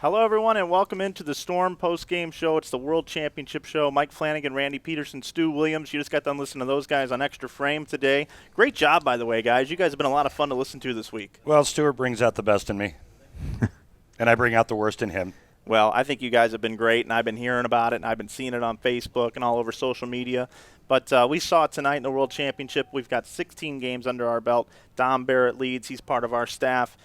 Hello, everyone, and welcome into the Storm post-game show. It's the World Championship show. Mike Flanagan, Randy Pedersen, Stu Williams. You just got done listening to those guys on Extra Frame today. Great job, by the way, guys. You guys have been a lot of fun to listen to this week. Well, Stuart brings out the best in me, and I bring out the worst in him. Well, I think you guys have been great, and I've been hearing about it, and I've been seeing it on Facebook and all over social media. But we saw it tonight in the World Championship. We've got 16 games under our belt. Dom Barrett leads. He's part of our staff.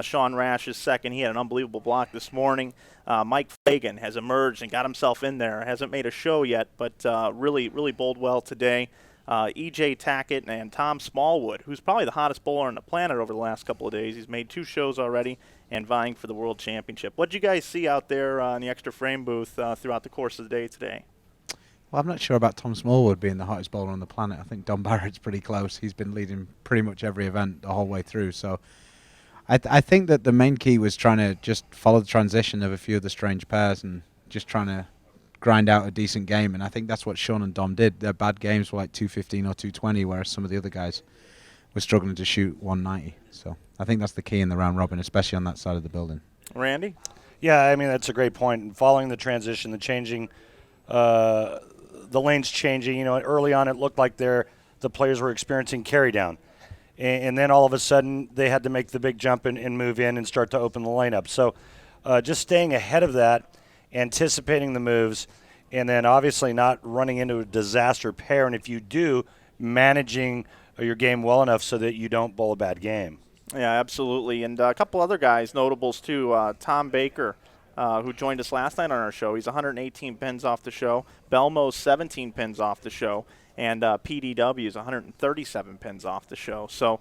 Sean Rash is second. He had an unbelievable block this morning. Mike Fagan has emerged and got himself in there. Hasn't made a show yet, but really bowled well today. E.J. Tackett and Tom Smallwood, who's probably the hottest bowler on the planet over the last couple of days. He's made 2 shows already and vying for the World Championship. What did you guys see out there in the Extra Frame booth throughout the course of the day today? Well, I'm not sure about Tom Smallwood being the hottest bowler on the planet. I think Dom Barrett's pretty close. He's been leading pretty much every event the whole way through. So I think that the main key was trying to just follow the transition of a few of the strange pairs and just trying to grind out a decent game. And I think that's what Sean and Dom did. Their bad games were like 215 or 220, whereas some of the other guys were struggling to shoot 190. So I think that's the key in the round robin, especially on that side of the building. Randy? Yeah, I mean, that's a great point. Following the transition, the changing, the lanes changing, early on it looked like the players were experiencing carry down. And then all of a sudden they had to make the big jump and move in and start to open the lane up. So just staying ahead of that, anticipating the moves, and then obviously not running into a disaster pair. And if you do, managing your game well enough so that you don't bowl a bad game. Yeah, absolutely. And a couple other guys, notables too. Tom Baker, who joined us last night on our show. He's 118 pins off the show. Belmo's 17 pins off the show. And PDW is 137 pins off the show. So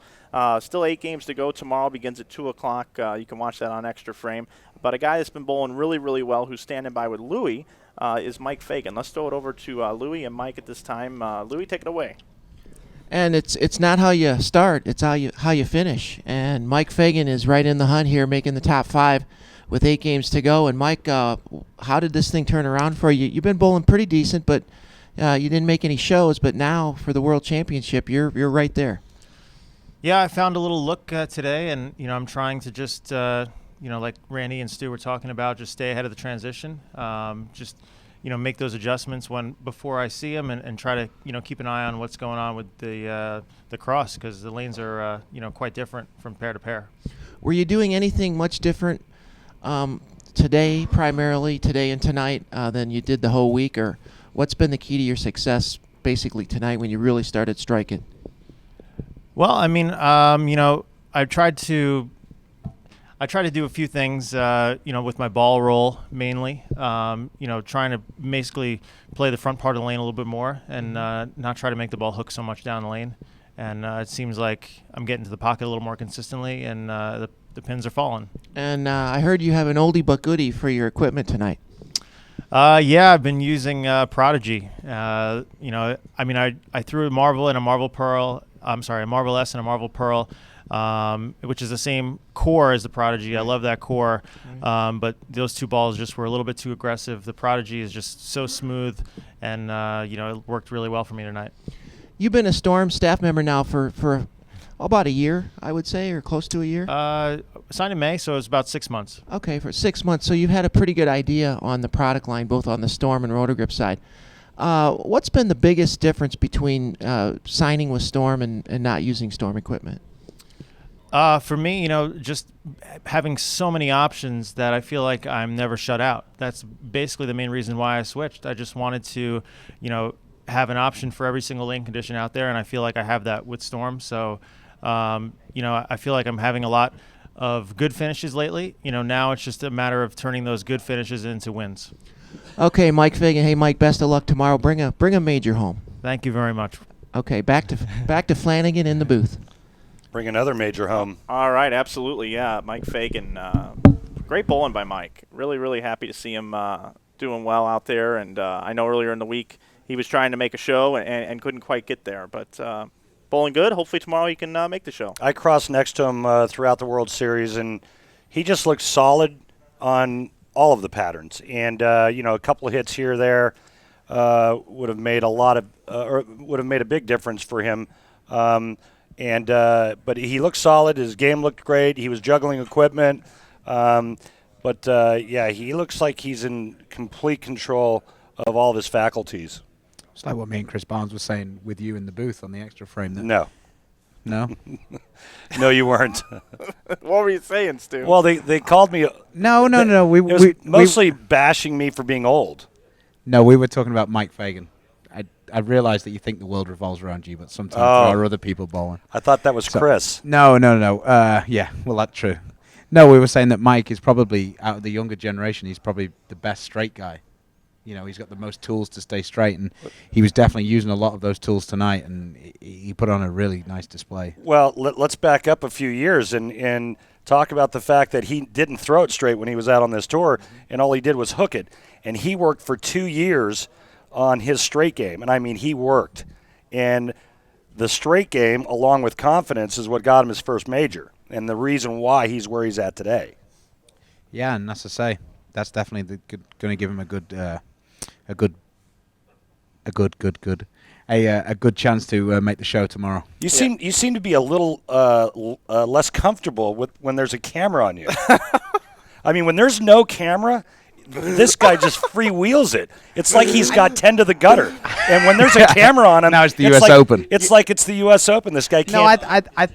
still 8 games to go. Tomorrow begins at 2 o'clock. You can watch that on Extra Frame. But a guy that's been bowling really well, who's standing by with Louie, is Mike Fagan. Let's throw it over to Louie and Mike at this time. Louie, take it away. And it's not how you start, it's how you finish. And Mike Fagan is right in the hunt here, making the top 5 with 8 games to go. And Mike, how did this thing turn around for you? You've been bowling pretty decent, but you didn't make any shows. But now for the World Championship, you're right there. Yeah, I found a little look today, and I'm trying to just like Randy and Stu were talking about, just stay ahead of the transition. Just make those adjustments before I see them, and try to keep an eye on what's going on with the cross, because the lanes are quite different from pair to pair. Were you doing anything much different today, primarily today and tonight, than you did the whole week, or what's been the key to your success basically tonight when you really started striking? Well, I mean, I tried to do a few things, with my ball roll mainly, trying to basically play the front part of the lane a little bit more and not try to make the ball hook so much down the lane. And it seems like I'm getting to the pocket a little more consistently, and the pins are falling. And I heard you have an oldie but goodie for your equipment tonight. Yeah, I've been using Prodigy. I threw a Marvel and a Marvel Pearl. I'm sorry, a Marvel S and a Marvel Pearl. Which is the same core as the Prodigy. I love that core, but those 2 balls just were a little bit too aggressive. The Prodigy is just so smooth, and it worked really well for me tonight. You've been a Storm staff member now for about a year, I would say, or close to a year? Signed in May, so it's about 6 months. Okay, for 6 months. So you've had a pretty good idea on the product line, both on the Storm and Roto Grip side. What's been the biggest difference between signing with Storm and not using Storm equipment? For me, just having so many options that I feel like I'm never shut out. That's basically the main reason why I switched. I just wanted to, have an option for every single lane condition out there, and I feel like I have that with Storm. So, I feel like I'm having a lot of good finishes lately. Now it's just a matter of turning those good finishes into wins. Okay, Mike Fagan. Hey, Mike, best of luck tomorrow. Bring a major home. Thank you very much. Okay, back to Flanagan in the booth. Bring another major home. All right, absolutely, yeah. Mike Fagan, great bowling by Mike. Really happy to see him doing well out there. And I know earlier in the week he was trying to make a show and couldn't quite get there. But bowling good. Hopefully tomorrow he can make the show. I crossed next to him throughout the World Series, and he just looked solid on all of the patterns. And, a couple of hits here or there would have made a big difference for him. But he looked solid. His game looked great. He was juggling equipment. But But, yeah, he looks like he's in complete control of all of his faculties. It's like what me and Chris Barnes were saying with you in the booth on the extra frame. No. No? No, you weren't. What were you saying, Stu? Well, they called me. No. It was mostly bashing me for being old. No, we were talking about Mike Fagan. I realize that you think the world revolves around you, but sometimes there are other people bowling. I thought that was Chris. No. Yeah, well, that's true. No, we were saying that Mike is probably, out of the younger generation, he's probably the best straight guy. You know, he's got the most tools to stay straight, and he was definitely using a lot of those tools tonight, and he put on a really nice display. Well, let's back up a few years and talk about the fact that he didn't throw it straight when he was out on this tour, and all he did was hook it. And he worked for 2 years on his straight game, and I mean he worked. And the straight game, along with confidence, is what got him his first major, and the reason why he's where he's at today. Yeah, and that's to say, that's definitely going to give him a good chance to make the show tomorrow. You seem to be a little less comfortable with when there's a camera on you. I mean, when there's no camera, this guy just freewheels it. It's like he's got 10 to the gutter. And when there's a camera on him, now it's the U.S. Open. It's like it's the U.S. Open. This guy can't. No,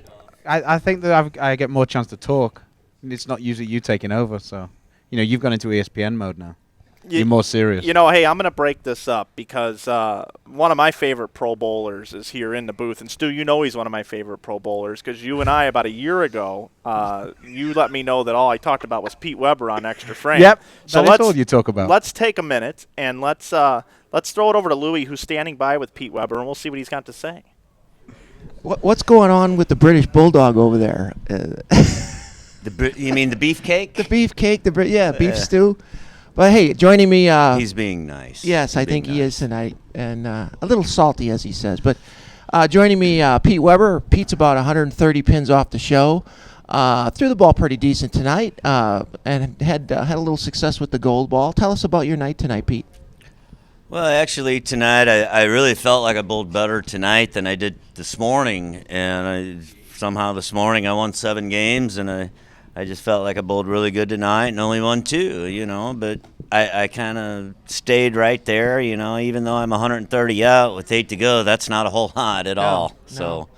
I think that I get more chance to talk. It's not usually you taking over, so you've gone into ESPN mode now. You're more serious. Hey, I'm going to break this up because one of my favorite pro bowlers is here in the booth. And, Stu, he's one of my favorite pro bowlers because you and I, about a year ago, you let me know that all I talked about was Pete Weber on Extra Frame. Yep, so that's all you talk about. Let's take a minute and let's throw it over to Louie, who's standing by with Pete Weber, and we'll see what he's got to say. What's going on with the British Bulldog over there? You mean the beefcake? The beefcake, beef stew. But hey, joining me. He's being nice. Yes, I think he is tonight, and a little salty, as he says. But joining me, Pete Weber. Pete's about 130 pins off the show. Threw the ball pretty decent tonight, and had a little success with the gold ball. Tell us about your night tonight, Pete. Well, actually, tonight I really felt like I bowled better tonight than I did this morning, and somehow this morning I won 7 games, and I just felt like I bowled really good tonight and only won 2, but I kind of stayed right there, even though I'm 130 out with 8 to go, that's not a whole lot at all. No. So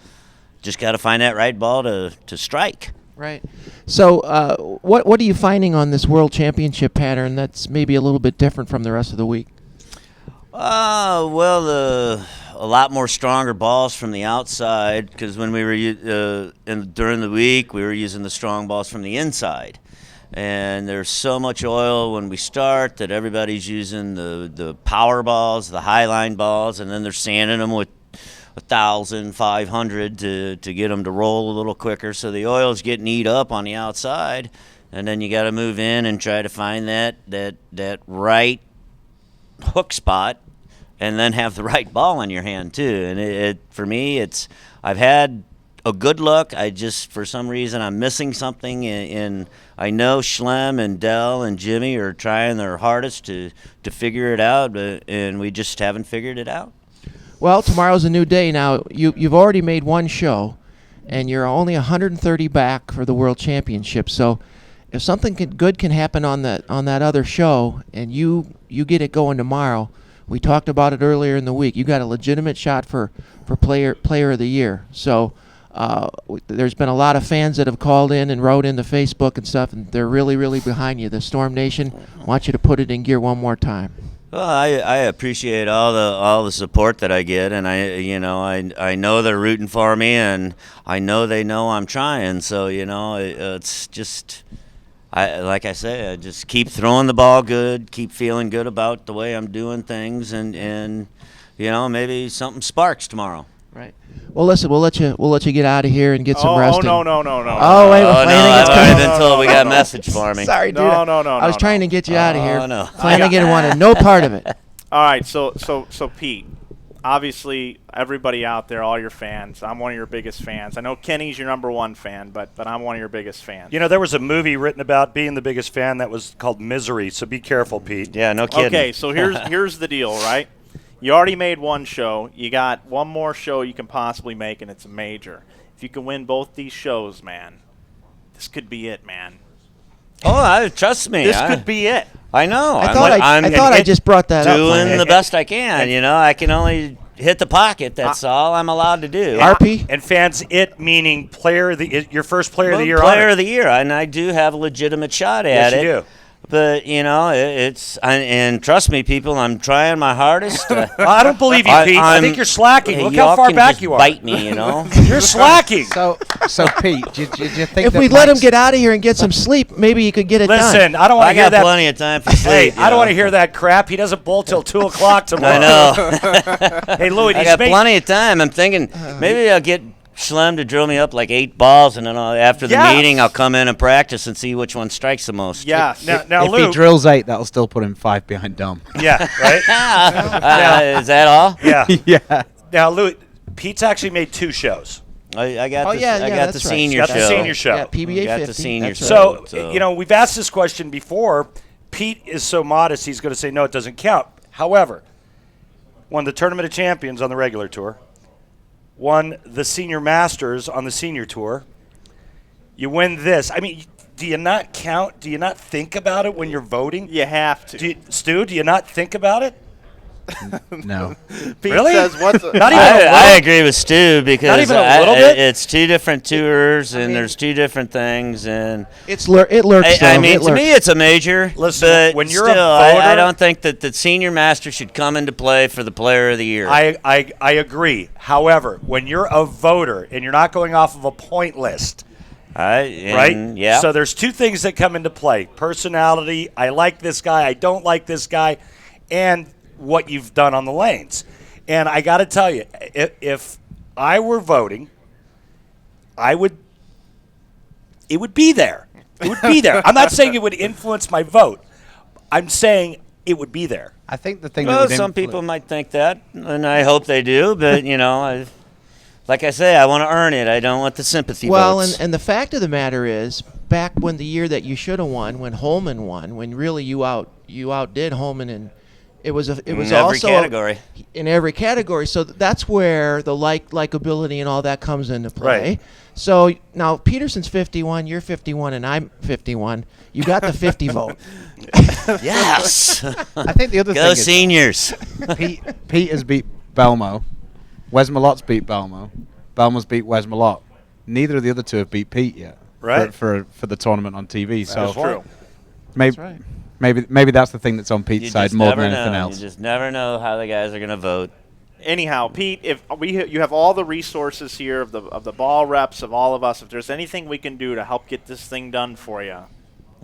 just got to find that right ball to strike. Right. So what are you finding on this World Championship pattern that's maybe a little bit different from the rest of the week? Well, a lot more stronger balls from the outside because when we were during the week, we were using the strong balls from the inside. And there's so much oil when we start that everybody's using the power balls, the high line balls, and then they're sanding them with 1,500 to get them to roll a little quicker. So the oil's getting eat up on the outside, and then you got to move in and try to find that right hook spot, and then have the right ball in your hand too. And for me, I've had a good look. I just, for some reason, I'm missing something. In I know Schlem and Dell and Jimmy are trying their hardest to figure it out, and we just haven't figured it out. Well, tomorrow's a new day. Now you've already made one show, and you're only 130 back for the World Championship. So if something good can happen on that other show, and you get it going tomorrow, we talked about it earlier in the week. You got a legitimate shot for player of the year. So there's been a lot of fans that have called in and wrote into Facebook and stuff, and they're really, really behind you. The Storm Nation wants you to put it in gear one more time. Well, I appreciate all the support that I get, and I know they're rooting for me, and I know they know I'm trying. So it's just. Like I say, I just keep throwing the ball good, keep feeling good about the way I'm doing things, and maybe something sparks tomorrow. Right. Well, listen, we'll let you get out of here and get some rest. No. Oh, wait, Flanagan's I've been told we got a message for me. Sorry, dude. No. I was trying to get you out of here. No. Flanagan wanted no part of it. All right, so Pete, obviously everybody out there, all your fans, I'm one of your biggest fans. I know Kenny's your number 1 fan, but I'm one of your biggest fans. There was a movie written about being the biggest fan that was called Misery, so be careful, Pete. Yeah, no kidding. Okay, so here's the deal, right? You already made one show. You got one more show you can possibly make, and it's a major. If you can win both these shows, man, this could be it, man. Trust me. This could be it. I know. I thought I just brought that up. Doing the best I can. I can only hit the pocket. That's all I'm allowed to do. RP? And fans, it meaning your first player of the year. Player of the year, and I do have a legitimate shot at it. Yes, you do. But and trust me, people, I'm trying my hardest. Well, I don't believe you, Pete. I think you're slacking. Look how far back you are. Bite me, You're slacking. So Pete, do you think if that we let him Mike's- get out of here and get some sleep, maybe he could get it done. Listen, I don't want I to hear got that. plenty of time for Hey, sleep. I don't want to hear that crap. He doesn't bowl till 2 o'clock tomorrow. I know. Hey, Louie, I got plenty of time. I'm thinking maybe I'll get Schlem to drill me up like 8 balls, and then after the meeting, I'll come in and practice and see which one strikes the most. Yes. Now if Lou. he drills 8, that'll still put him 5 behind Dom. Yeah, right? Is that all? Yeah. Yeah. Now, Louie, Pete's actually made 2 shows. I got Oh, the, yeah, I yeah, got the that's right. senior Got show. the senior show. Yeah, PBA Got the 50. senior That's show. right. So, we've asked this question before. Pete is so modest, he's going to say, no, it doesn't count. However, won the Tournament of Champions on the regular tour, won the Senior Masters on the senior tour. You win this. I mean, do you not count? Do you not think about it when you're voting? You have to. Stu, do you not think about it? No. Pete Really? says what's Not even a little? I agree with Stu because Not even a little bit? it's 2 different tours and there's 2 different things and It lurks. I Dom. mean, It to lurks. me, it's a major. Listen, but when you're a still, voter- I don't think that the senior master should come into play for the player of the year. I agree. However, when you're a voter and you're not going off of a point list, right? Yeah. So there's 2 things that come into play: personality. I like this guy. I don't like this guy, and what you've done on the lanes. And I got to tell you, if I were voting, it would be there. It would be there. I'm not saying it would influence my vote. I'm saying it would be there. I think the thing well, that some people might think that, and I hope they do. But like I say, I want to earn it. I don't want the sympathy votes. And the fact of the matter is, back when the year that you should have won, when Holman won, when really you outdid Holman, and it was in every also category. in every category. So that's where the likability and all that comes into play. Right. So now Pedersen's 51, you're 51, and I'm 51. You got the 50 vote. Yes. I think the other Go thing is seniors. Pete has beat Belmo. Wes Malot's beat Belmo. Belmo's beat Wes Malott. Neither of the other 2 have beat Pete yet. Right. For the tournament on TV. So That's true. maybe That's right. maybe that's the thing that's on Pete's You side just more never than anything know. else. You just never know how the guys are going to vote. Anyhow, Pete, if you have all the resources here of the ball reps of all of us, if there's anything we can do to help get this thing done for you.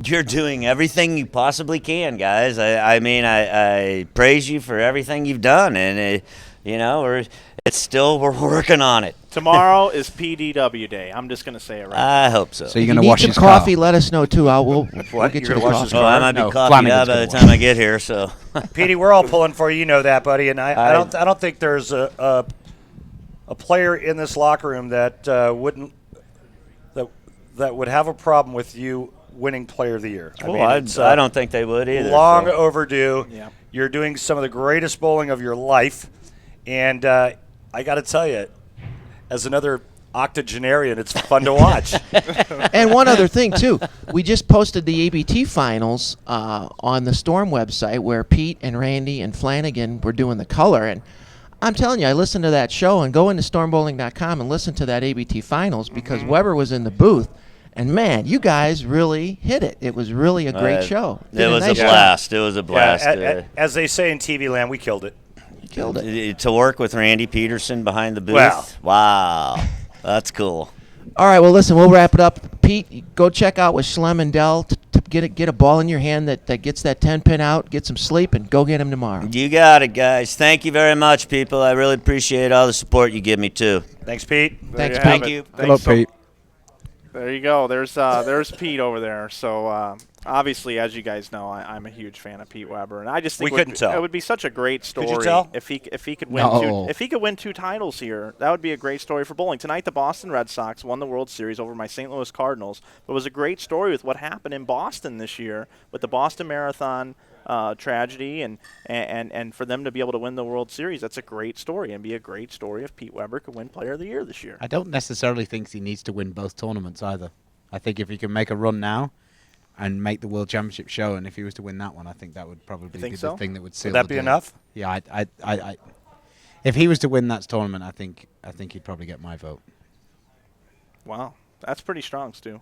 You're doing everything you possibly can, guys. I praise you for everything you've done, and we're working on it. Tomorrow is PDW Day. I'm just going to say it right now. I hope so. So you're If going you to need wash some his coffee, car. let us know too. We'll get You're you gonna the wash coffee. his Oh, I might be No, coffeeed Flanagan's out by gonna the wash. time I get here. So Petey, we're all pulling for you. You know that, buddy. And I don't think there's a player in this locker room that would have a problem with you winning Player of the Year. I don't think they would either. Long so. overdue. Yeah. You're doing some of the greatest bowling of your life, and I got to tell you, as another octogenarian, it's fun to watch. And one other thing too, we just posted the ABT finals on the Storm website where Pete and Randy and Flanagan were doing the color, and I'm telling you, I listened to that show, and go into stormbowling.com and listen to that ABT finals because Weber was in the booth, and man, you guys really hit it. It was really a great show. It Did was nice a job. blast. It was a blast. As they say in TV land, we killed it. You killed it. To work with Randy Pedersen behind the booth. Wow. Wow. That's cool. All right, well, listen, we'll wrap it up. Pete, go check out with Schlem and Dell to get a ball in your hand that gets that 10-pin out, get some sleep, and go get him tomorrow. You got it, guys. Thank you very much, people. I really appreciate all the support you give me, too. Thanks, Pete. Thanks, you Pete. have Thank it. you. Good luck, Pete. There you go. There's Pete over there. So obviously, as you guys know, I'm a huge fan of Pete Weber, and I just think We couldn't tell. it would be such a great story Could you tell? if he could win No. if he could win 2 titles here. That would be a great story for bowling. Tonight, the Boston Red Sox won the World Series over my St. Louis Cardinals. But it was a great story with what happened in Boston this year with the Boston Marathon tragedy, and for them to be able to win the World Series. That's a great story, and be a great story if Pete Weber could win Player of the Year this year. I don't necessarily think he needs to win both tournaments either. I think if he can make a run now, and make the World Championship show. And if he was to win that one, I think that would probably be so? the thing that would seal Would that the be deal. enough? Yeah, if he was to win that tournament, I think he'd probably get my vote. Wow, that's pretty strong, Stu.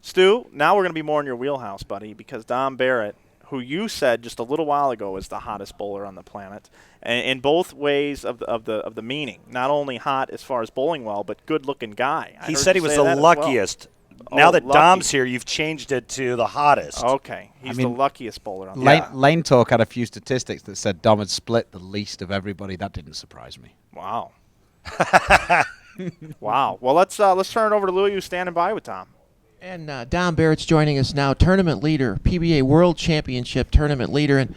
Stu, now we're going to be more in your wheelhouse, buddy, because Dom Barrett, who you said just a little while ago is the hottest bowler on the planet, and in both ways of the meaning. Not only hot as far as bowling well, but good-looking guy. He said he was the luckiest. Now that Dom's here, you've changed it to the hottest. Okay, he's the luckiest bowler on the planet. Lane Talk had a few statistics that said Dom had split the least of everybody. That didn't surprise me. Wow. Wow. Well, let's turn it over to Louie, who's standing by with Tom. And Dom Barrett's joining us now, tournament leader, PBA World Championship tournament leader. And,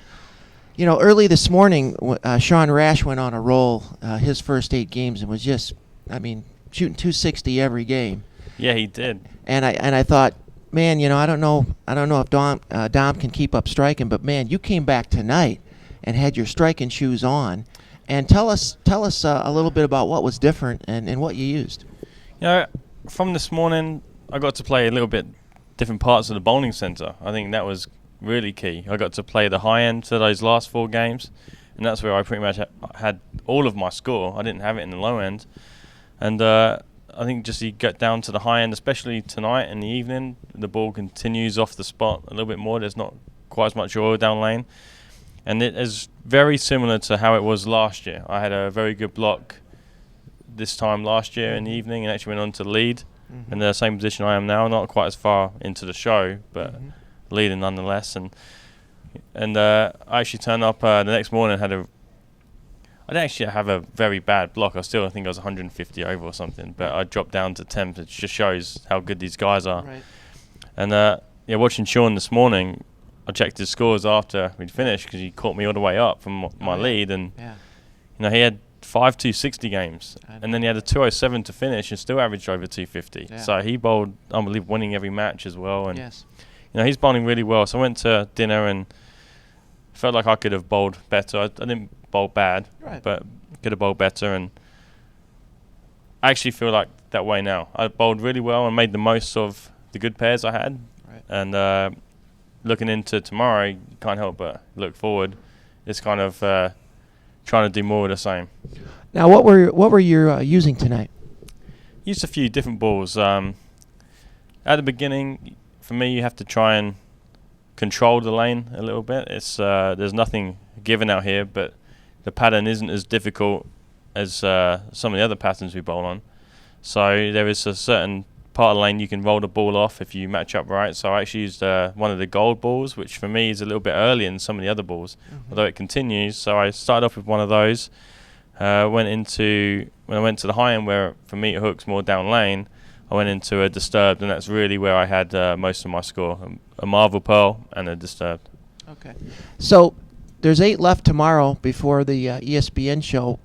early this morning, Sean Rash went on a roll, his first 8 games, and was just, shooting 260 every game. Yeah, he did. And I thought, man, I don't know if Dom can keep up striking, but man, you came back tonight and had your striking shoes on. And tell us a little bit about what was different and what you used. From this morning, I got to play a little bit different parts of the bowling centre. I think that was really key. I got to play the high end for those last 4 games, and that's where I pretty much had all of my score. I didn't have it in the low end. And I think just you get down to the high end, especially tonight in the evening, the ball continues off the spot a little bit more. There's not quite as much oil down lane. And it is very similar to how it was last year. I had a very good block this time last year in the evening and actually went on to lead. In the same position I am now, not quite as far into the show, but leading nonetheless. And I actually turned up the next morning and I didn't actually have a very bad block. I think I was 150 over or something, but I dropped down to 10th. It just shows how good these guys are. Right. And watching Sean this morning, I checked his scores after we'd finished because he caught me all the way up from my lead, and he had 5 260 games, and then he had a 207 to finish and still averaged over 250. Yeah. So he bowled unbelievable, winning every match as well. And he's bowling really well. So I went to dinner and felt like I could have bowled better. I didn't bowl bad, but could have bowled better. And I actually feel like that way now. I bowled really well and made the most of the good pairs I had. Right. And looking into tomorrow, you can't help but look forward. It's kind of trying to do more of the same. Now, what were you using tonight? Used a few different balls. At the beginning, for me, you have to try and control the lane a little bit. It's there's nothing given out here, but the pattern isn't as difficult as some of the other patterns we bowl on. So there is a certain part of the lane you can roll the ball off if you match up right. So I actually used one of the gold balls, which for me is a little bit earlier than some of the other balls, although it continues. So I started off with one of those. When I went to the high end, where for me it hooks more down lane, I went into a disturbed, and that's really where I had most of my score. A Marvel Pearl and a disturbed. Okay. So there's 8 left tomorrow before the ESPN show.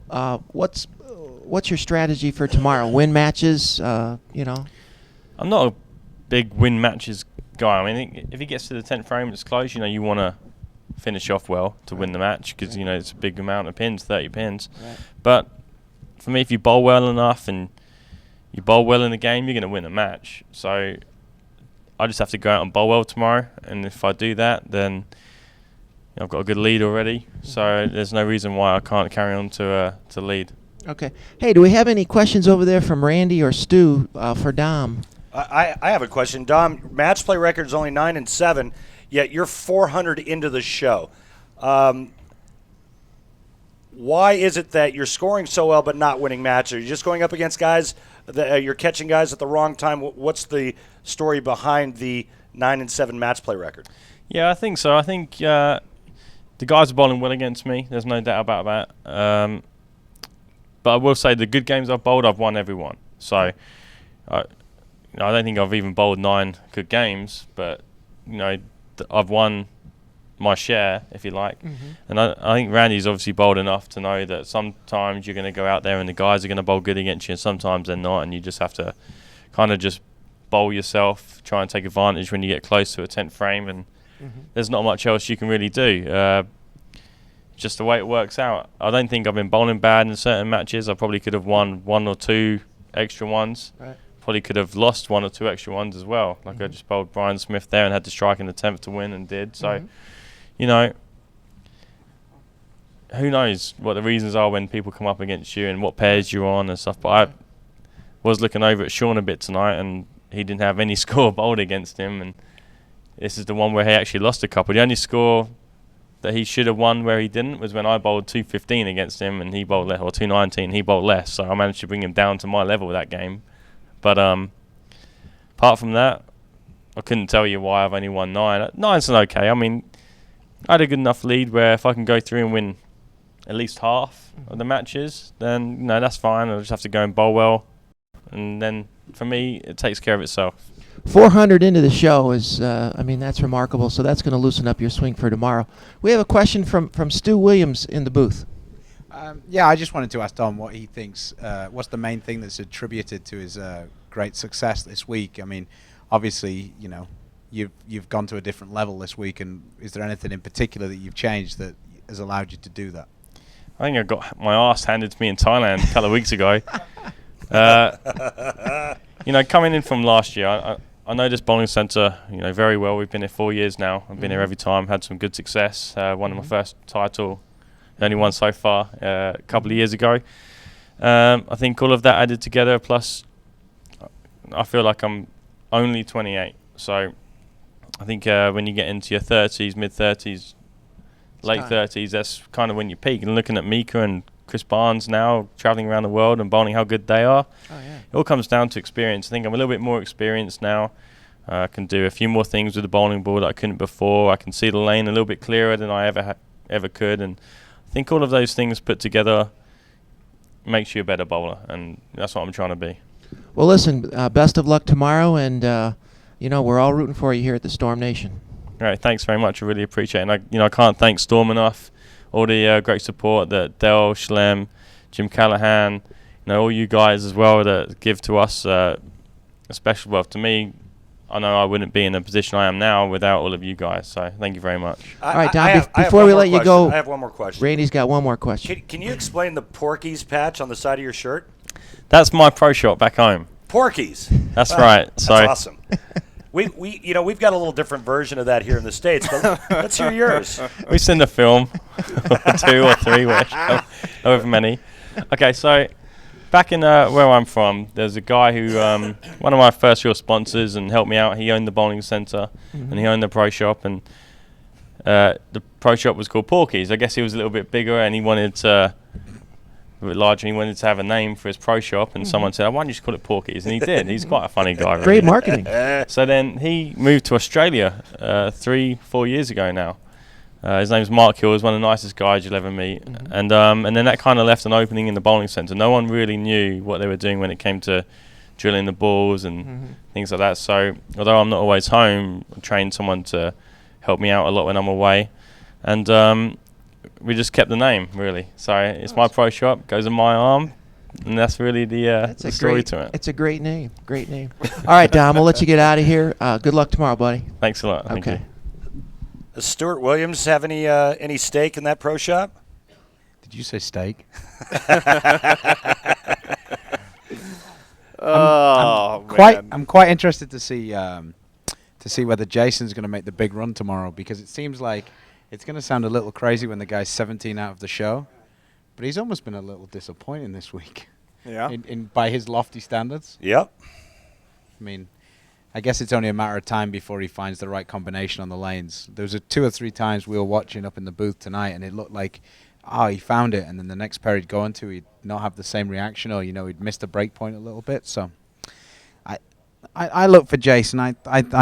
What's your strategy for tomorrow? Win matches, I'm not a big win matches guy. I mean, if he gets to the 10th frame, it's close. You want to finish off well to win the match because, it's a big amount of pins, 30 pins. Right. But for me, if you bowl well enough and you bowl well in the game, you're going to win a match. So I just have to go out and bowl well tomorrow. And if I do that, then I've got a good lead already. So there's no reason why I can't carry on to lead. Okay. Hey, do we have any questions over there from Randy or Stu for Dom? I have a question. Dom, match play record is only 9-7, yet you're 400 into the show. Why is it that you're scoring so well but not winning matches? Are you just going up against guys that you're catching guys at the wrong time? What's the story behind the 9-7 match play record? Yeah, I think so. I think the guys are bowling well against me. There's no doubt about that. But I will say the good games I've bowled, I've won every one. So I don't think I've even bowled 9 good games, but I've won my share, if you like. And I think Randy's obviously bowled enough to know that sometimes you're going to go out there and the guys are going to bowl good against you, and sometimes they're not, and you just have to kind of just bowl yourself, try and take advantage when you get close to a 10th frame, and there's not much else you can really do. Just the way it works out. I don't think I've been bowling bad in certain matches. I probably could have won 1 or 2 extra ones. Right. probably could have lost 1 or 2 extra ones as well. Like I just bowled Brian Smith there and had to strike in the 10th to win and did. So, you know, who knows what the reasons are when people come up against you and what pairs you're on and stuff. But I was looking over at Sean a bit tonight, and he didn't have any score bowled against him. And this is the one where he actually lost a couple. The only score that he should have won where he didn't was when I bowled 215 against him and he bowled less, or 219, he bowled less. So I managed to bring him down to my level that game. But apart from that, I couldn't tell you why I've only won 9. 9's okay. I mean, I had a good enough lead where if I can go through and win at least half of the matches, then you know, that's fine. I'll just have to go and bowl well, and then for me it takes care of itself. 400 into the show is, I mean, that's remarkable. So that's going to loosen up your swing for tomorrow. We have a question from Stu Williams in the booth. Yeah, I just wanted to ask Dom what he thinks. What's the main thing that's attributed to his great success this week? I mean, obviously, you know, you've gone to a different level this week, and is there anything in particular that you've changed that has allowed you to do that? I think I got my arse handed to me in Thailand a couple of weeks ago. You know, coming in from last year, I know this bowling centre, you know, very well. We've been here 4 years now. I've been here every time, had some good success. Won my first title, only one so far, a couple of years ago. I think all of that added together, plus I feel like I'm only 28. So I think when you get into your 30s, mid-30s, late 30s, that's kind of when you peak. And looking at Mika and Chris Barnes now, travelling around the world and bowling how good they are, it all comes down to experience. I think I'm a little bit more experienced now. I can do a few more things with the bowling ball that I couldn't before. I can see the lane a little bit clearer than I ever could. And I think all of those things put together makes you a better bowler, and that's what I'm trying to be. Well, listen, best of luck tomorrow, and you know, we're all rooting for you here at the Storm Nation. All right, thanks very much. I really appreciate it. And I can't thank Storm enough. All the great support that Dell, Schlem, Jim Callahan, you know, all you guys as well that give to us especially, well, to me, I know I wouldn't be in the position I am now without all of you guys. So thank you very much. All right, Don, before we let you go, I have one more question. Randy's got one more question. Can you explain the Porky's patch on the side of your shirt? That's my pro shot back home. Porky's. That's right. That's So awesome. We you know, we've got a little different version of that here in the States, but let's hear yours. we send a film, 2 or 3, however many. Okay, so back in where I'm from, there's a guy who, one of my first real sponsors and helped me out. He owned the bowling centre and he owned the pro shop, and the pro shop was called Porky's. I guess he was a little bit bigger and he wanted to, a bit larger, and he wanted to have a name for his pro shop, and someone said, why don't you just call it Porky's? And he did. He's quite a funny guy. Really. Great marketing. So then he moved to Australia 3-4 years ago now. His name's Mark Hill. He's one of the nicest guys you'll ever meet. And then that kind of left an opening in the bowling centre. No one really knew what they were doing when it came to drilling the balls and things like that. So although I'm not always home, I trained someone to help me out a lot when I'm away. And we just kept the name, really. So it's my pro shop, goes in my arm, and that's really the story to it. It's a great name. Great name. All right, Dom, we'll let you get out of here. Good luck tomorrow, buddy. Thanks a lot. Thank you. Does Stuart Williams have any stake in that pro shop? Did you say steak? I'm quite interested to see whether Jason's going to make the big run tomorrow, because it seems like it's going to sound a little crazy when the guy's 17 out of the show, but he's almost been a little disappointing this week. Yeah. In by his lofty standards. Yep. I mean, I guess it's only a matter of time before he finds the right combination on the lanes. There was 2 or 3 times we were watching up in the booth tonight, and it looked like, he found it, and then the next pair he'd go into, he'd not have the same reaction, or he'd missed the break point a little bit. So I look for Jason. I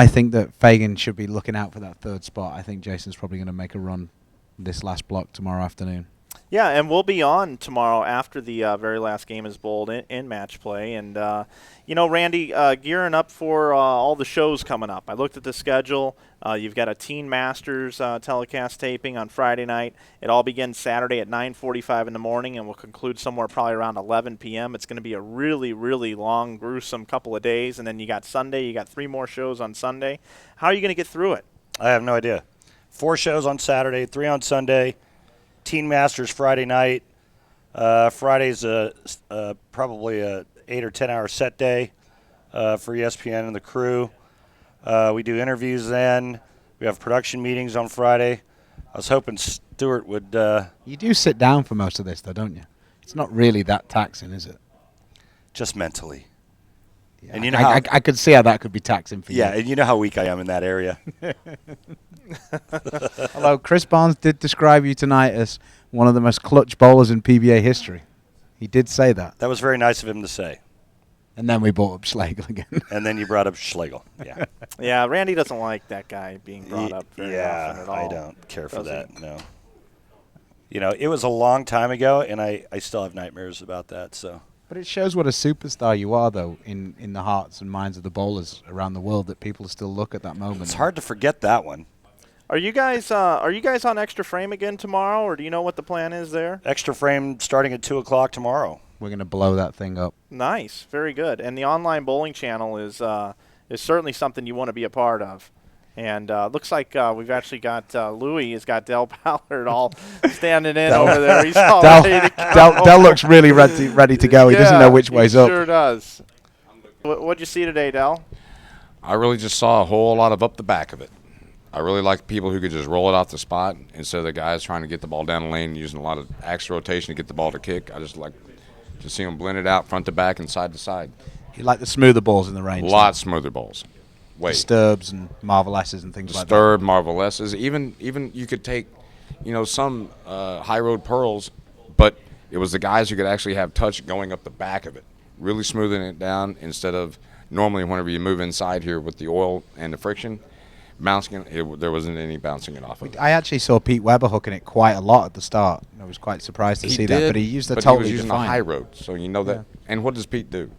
think that Fagan should be looking out for that 3rd spot. I think Jason's probably going to make a run this last block tomorrow afternoon. Yeah, and we'll be on tomorrow after the very last game is bowled in match play. And, Randy, gearing up for all the shows coming up. I looked at the schedule. You've got a Teen Masters telecast taping on Friday night. It all begins Saturday at 9:45 in the morning and will conclude somewhere probably around 11 p.m. It's going to be a really, really long, gruesome couple of days. And then you got Sunday. You got 3 more shows on Sunday. How are you going to get through it? I have no idea. 4 shows on Saturday, 3 on Sunday. Teen Masters Friday night. Friday's probably a 8 or 10 hour set day. for ESPN and the crew. We do interviews then. We have production meetings on Friday. I was hoping Stuart would. You do sit down for most of this, though, don't you? It's not really that taxing, is it? Just mentally. Yeah, And you know how I could see how that could be taxing for you. Yeah, and you know how weak I am in that area. Although Chris Barnes did describe you tonight as one of the most clutch bowlers in PBA history. He did say that. That was very nice of him to say. And then we brought up Schlegel again. And then you brought up Schlegel. Yeah. Yeah, Randy doesn't like that guy being brought up very often at all. I don't care for Does that, he? no. You know, it was a long time ago, and I still have nightmares about that, so. But it shows what a superstar you are, though, in the hearts and minds of the bowlers around the world, that people still look at that moment. It's hard to forget that one. Are you guys on Extra Frame again tomorrow, or do you know what the plan is there? Extra Frame starting at 2 o'clock tomorrow. We're going to blow that thing up. Nice, very good. And the online bowling channel is certainly something you want to be a part of. And looks like we've actually got Louie has got Dell Ballard all standing in over there. He's all ready to go. Dell looks really ready to go. He doesn't know which way's he up. Sure does. What'd you see today, Dell? I really just saw a whole lot of up the back of it. I really like people who could just roll it off the spot instead of the guys trying to get the ball down the lane and using a lot of axis rotation to get the ball to kick. I just like to see them blend it out front to back and side to side. You like the smoother balls in the range. A lot smoother balls. Disturbs and Marvel S's and things like that. Disturb, Marvel S's. Even you could take, some high road pearls, but it was the guys who could actually have touch going up the back of it, really smoothing it down instead of normally whenever you move inside here with the oil and the friction, bouncing it, there wasn't any bouncing it off of it. I actually saw Pete Weber hooking it quite a lot at the start. I was quite surprised to see that, but he used the totally he was using defined. a high road, so you know that. Yeah. And what does Pete do?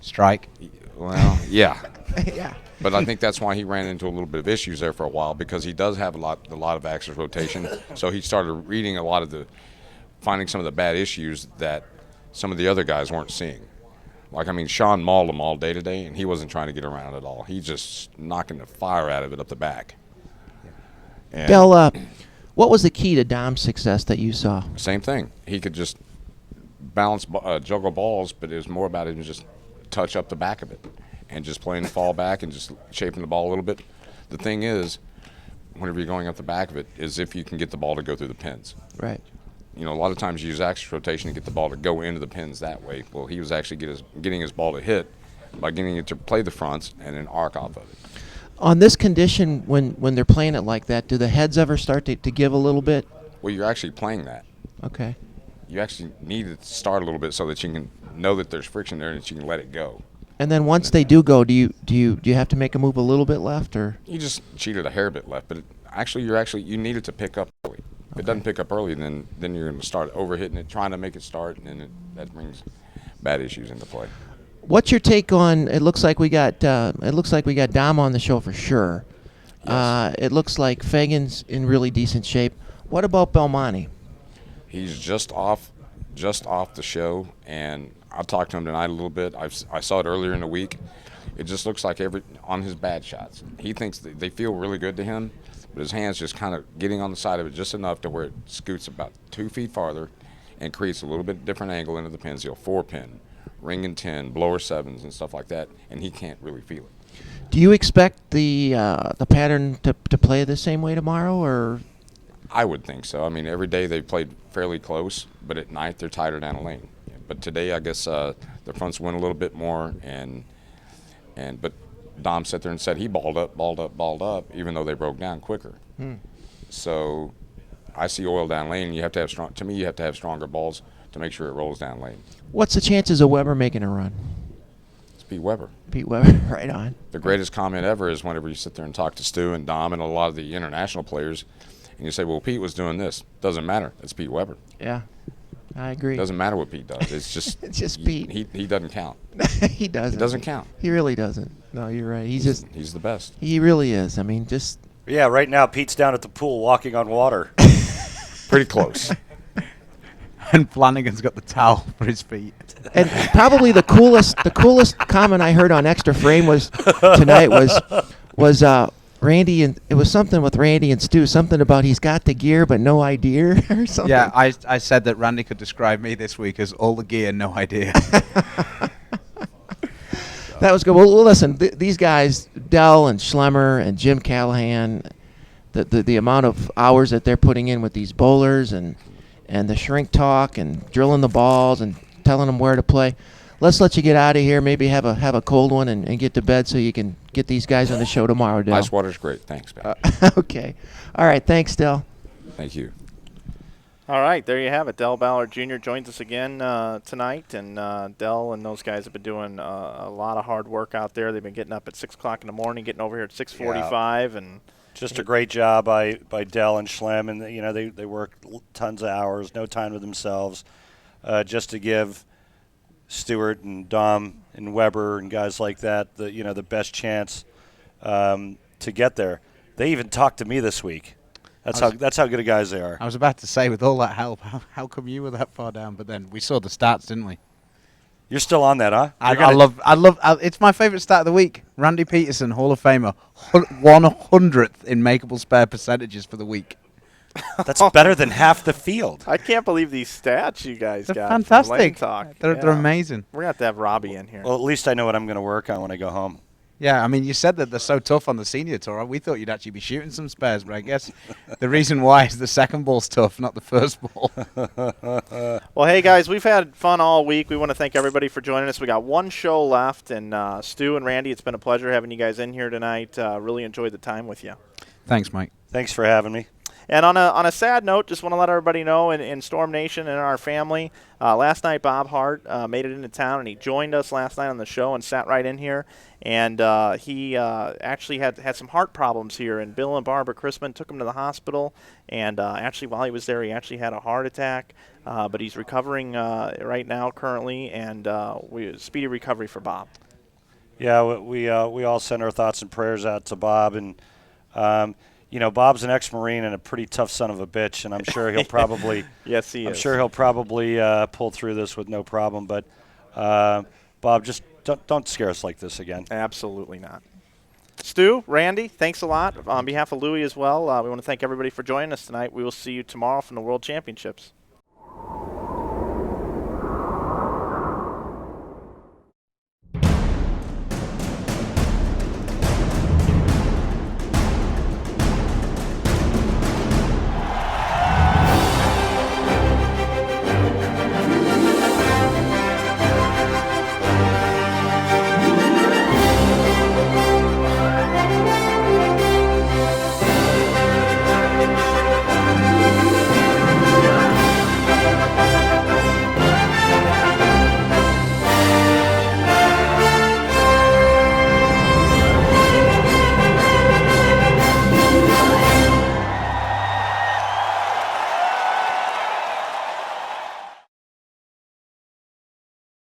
Strike. Well, yeah. Yeah. But I think that's why he ran into a little bit of issues there for a while, because he does have a lot of axis rotation. So he started reading finding some of the bad issues that some of the other guys weren't seeing. Sean mauled him all day today, and he wasn't trying to get around at all. He's just knocking the fire out of it up the back. And Dell, what was the key to Dom's success that you saw? same thing. He could just balance, juggle balls, but it was more about him just touch up the back of it and just playing the fall back and just shaping the ball a little bit. The thing is, whenever you're going up the back of it, is if you can get the ball to go through the pins. Right. A lot of times you use axis rotation to get the ball to go into the pins that way. Well, he was actually getting his ball to hit by getting it to play the fronts and then arc off of it. On this condition, when they're playing it like that, do the heads ever start to give a little bit? Well, you're actually playing that. Okay. You actually need it to start a little bit so that you can know that there's friction there and that you can let it go. And then once they do go, do you have to make a move a little bit left, or? You just cheated a hair bit left, but you need it to pick up early. If it doesn't pick up early, then you're going to start overhitting it, trying to make it start, and then that brings bad issues into play. What's your take on? It looks like we got Dom on the show for sure. Yes. It looks like Fagan's in really decent shape. What about Belmonte? He's just off the show, and I talked to him tonight a little bit. I saw it earlier in the week. It just looks like on his bad shots, he thinks they feel really good to him, but his hand's just kind of getting on the side of it just enough to where it scoots about 2 feet farther and creates a little bit different angle into the pins. He'll 4-pin, ring and 10, blower 7s and stuff like that, and he can't really feel it. Do you expect the pattern to play the same way tomorrow, or? I would think so. Every day they've played fairly close, but at night they're tighter down the lane. But today, I guess the fronts went a little bit more, but Dom sat there and said he balled up, even though they broke down quicker. So I see oil down lane. You have to have you have to have stronger balls to make sure it rolls down lane. What's the chances of Weber making a run? It's Pete Weber. Pete Weber, right on. The greatest comment ever is whenever you sit there and talk to Stu and Dom and a lot of the international players, and you say, well, Pete was doing this. Doesn't matter. It's Pete Weber. Yeah, I agree. Doesn't matter what Pete does. It's just It's just Pete. He doesn't count. He doesn't. It doesn't count. He really doesn't. No, you're right. He's the best. He really is. Just. Yeah, right now Pete's down at the pool walking on water. Pretty close. And Flanagan's got the towel for his feet. And probably the coolest comment I heard on Extra Frame tonight was Randy, and it was something with Randy and Stu, something about he's got the gear but no idea or something. Yeah, I said that Randy could describe me this week as all the gear, no idea. That was good. Well, listen, these guys, Dell and Schlemmer and Jim Callahan, the amount of hours that they're putting in with these bowlers and the shrink talk and drilling the balls and telling them where to play. Let's let you get out of here. Maybe have a cold one and get to bed so you can get these guys on the show tomorrow, Dell. Ice water's great. Thanks, man. Okay. All right. Thanks, Dell. Thank you. All right, there you have it. Dell Ballard Jr. joins us again tonight, and Dell and those guys have been doing a lot of hard work out there. They've been getting up at 6 o'clock in the morning, getting over here at 6:45, and just a great job by Dell and Schlem, and they work tons of hours, no time to themselves, just to give Stewart and Dom and Weber and guys like that the best chance to get there. They even talked to me this week. That's how good of guys they are. I was about to say, with all that help, how come you were that far down? But then we saw the stats, didn't we? You're still on that, huh? I love. It's my favorite stat of the week. Randy Pedersen, Hall of Famer, 100th in makeable spare percentages for the week. That's better than half the field. I can't believe these stats you guys They're got. fantastic. Lane Talk. They're amazing. We're going to have Robbie in here. Well, at least I know what I'm going to work on when I go home. Yeah, I mean, you said that they're so tough on the senior tour. We thought you'd actually be shooting some spares, but I guess the reason why is the second ball's tough, not the first ball. Well, hey, guys, we've had fun all week. We want to thank everybody for joining us. We got one show left, and Stu and Randy, it's been a pleasure having you guys in here tonight. Really enjoyed the time with you. Thanks, Mike. Thanks for having me. And on a sad note, just want to let everybody know in Storm Nation and in our family, last night Bob Hart made it into town, and he joined us last night on the show and sat right in here. And he actually had some heart problems here, and Bill and Barbara Chrisman took him to the hospital. And actually, while he was there, he actually had a heart attack. But he's recovering right now currently, and speedy recovery for Bob. Yeah, we all send our thoughts and prayers out to Bob, and Bob's an ex-Marine and a pretty tough son of a bitch, and I'm sure he'll probably yes, he is. I'm sure he'll probably pull through this with no problem. But Bob, just don't scare us like this again. Absolutely not. Stu, Randy, thanks a lot. On behalf of Louie as well, we want to thank everybody for joining us tonight. We will see you tomorrow from the World Championships.